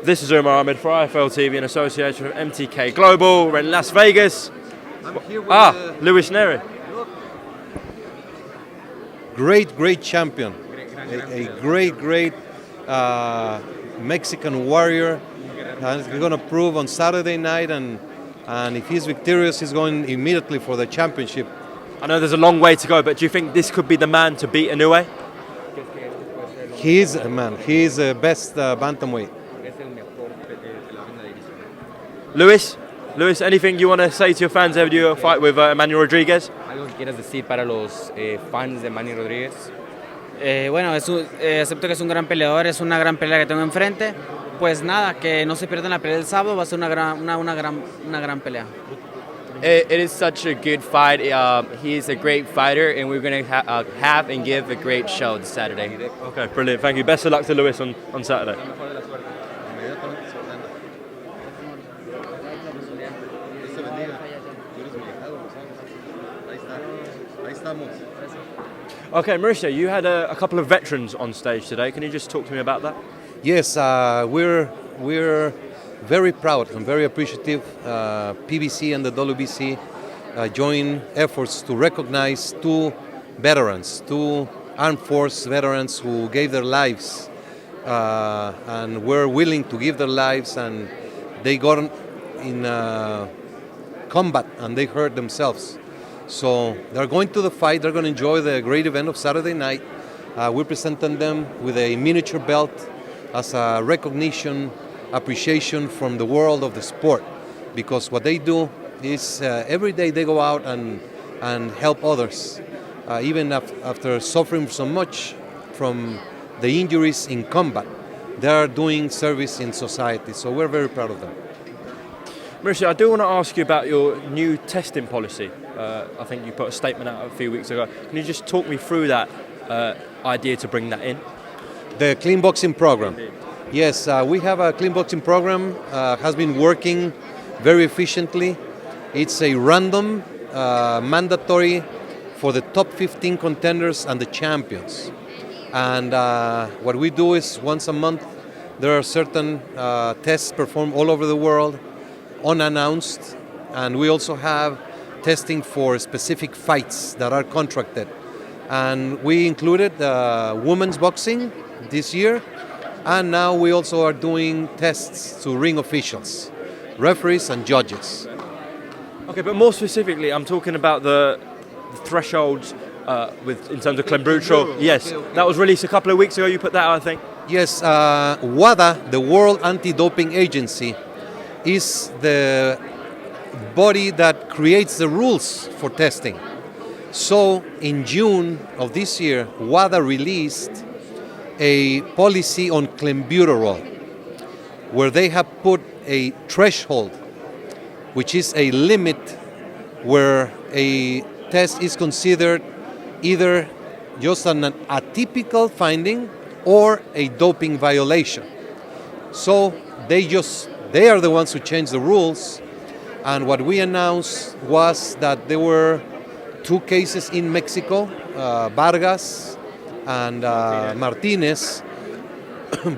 This is Umar Ahmed for IFL TV in association with MTK Global. We're in Las Vegas. I'm here with Luis Neri. Great champion. A great Mexican warrior. And he's going to prove on Saturday night, and if he's victorious, he's going immediately for the championship. I know there's a long way to go, but do you think this could be the man to beat Inoue? He is a man. He is the best bantamweight. Luis, anything you want to say to your fans after your fight with Emmanuel Rodriguez? ¿Algo que quieras decir para los fans de Manny Rodríguez? Bueno, acepto que es un gran peleador, es una gran pelea que tengo enfrente. Pues nada, que no se pierdan la pelea del sábado, va a ser una gran pelea. It is such a good fight. He is a great fighter, and we're going to have and give a great show this Saturday. Okay, brilliant. Thank you. Best of luck to Luis on Saturday. Okay, Mauricio, you had a couple of veterans on stage today. Can you just talk to me about that? Yes, we're very proud and very appreciative. PBC and the WBC join efforts to recognize two veterans, two armed force veterans who gave their lives and were willing to give their lives, and they got in combat and they hurt themselves. So they're going to the fight. They're going to enjoy the great event of Saturday night. We're presenting them with a miniature belt as a recognition, appreciation from the world of the sport, because what they do is every day they go out and help others, even after suffering so much from the injuries in combat. They are doing service in society, so we're very proud of them. Mauricio, I do want to ask you about your new testing policy. I think you put a statement out a few weeks ago. Can you just talk me through that idea to bring that in? The clean boxing program. Yes, we have a clean boxing program, has been working very efficiently. It's a random, mandatory for the top 15 contenders and the champions. And what we do is once a month, there are certain tests performed all over the world, unannounced, and we also have testing for specific fights that are contracted. And we included women's boxing this year, and now we also are doing tests to ring officials, referees and judges. Okay, but more specifically, I'm talking about the thresholds in terms of Clenbuterol. Yes, that was released a couple of weeks ago. You put that out, I think. Yes, WADA, the World Anti-Doping Agency, is the body that creates the rules for testing. So in June of this year, WADA released a policy on Clenbuterol, where they have put a threshold, which is a limit where a test is considered either just an atypical finding or a doping violation. So they are the ones who changed the rules, and what we announced was that there were two cases in Mexico, Vargas and Martinez.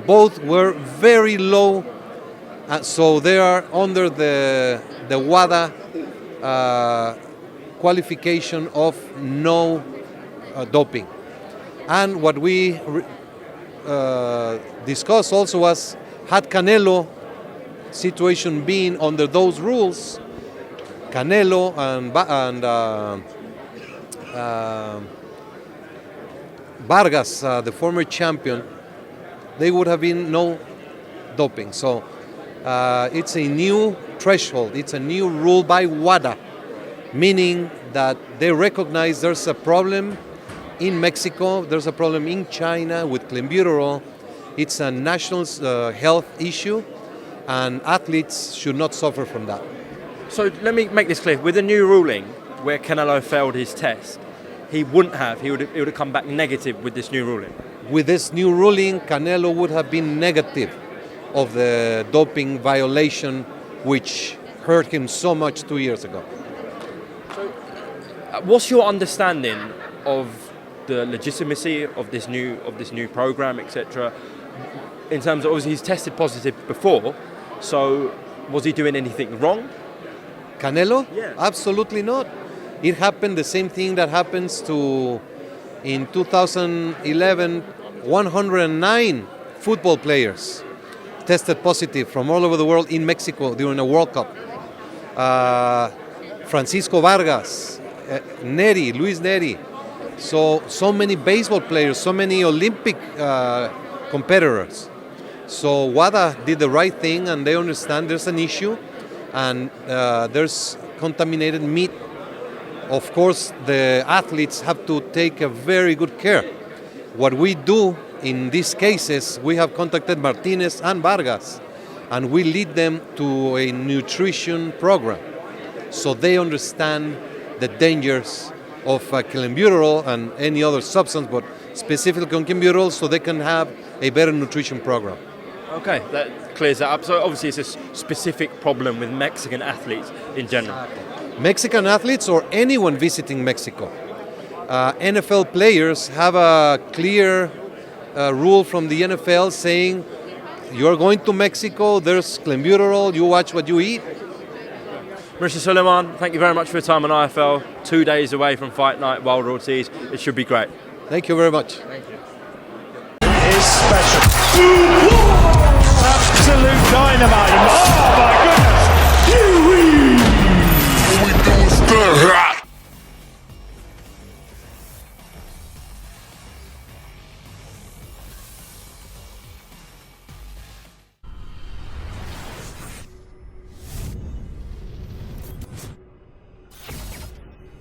Both were very low, so they are under the WADA qualification of no doping. And what we discussed also was, had Canelo situation being under those rules, Canelo and Vargas, the former champion, they would have been no doping. So it's a new threshold, it's a new rule by WADA, meaning that they recognize there's a problem in Mexico, there's a problem in China with Clenbuterol. It's a national health issue, and athletes should not suffer from that. So let me make this clear. With the new ruling, where Canelo failed his test, he would have come back negative with this new ruling. With this new ruling, Canelo would have been negative of the doping violation, which hurt him so much 2 years ago. So, what's your understanding of the legitimacy of this new program, etc.? in terms of, obviously he's tested positive before, so was he doing anything wrong? Canelo? Yeah. Absolutely not. It happened the same thing that happens to, in 2011, 109 football players tested positive from all over the world in Mexico during a World Cup. Francisco Vargas, Luis Neri. So many baseball players, so many Olympic competitors. So WADA did the right thing, and they understand there's an issue, and there's contaminated meat. Of course, the athletes have to take a very good care. What we do in these cases, we have contacted Martinez and Vargas, and we lead them to a nutrition program, so they understand the dangers of Clenbuterol and any other substance, but specifically on Clenbuterol, so they can have a better nutrition program. Okay, that clears that up. So obviously it's a specific problem with Mexican athletes in general. Mexican athletes or anyone visiting Mexico. NFL players have a clear rule from the NFL saying, you're going to Mexico, there's Clenbuterol, you watch what you eat. Mauricio Sulaiman, thank you very much for your time on IFL. 2 days away from Fight Night, Wilder Ortiz. It should be great. Thank you very much. Is special. Absolute dynamite. Oh my goodness.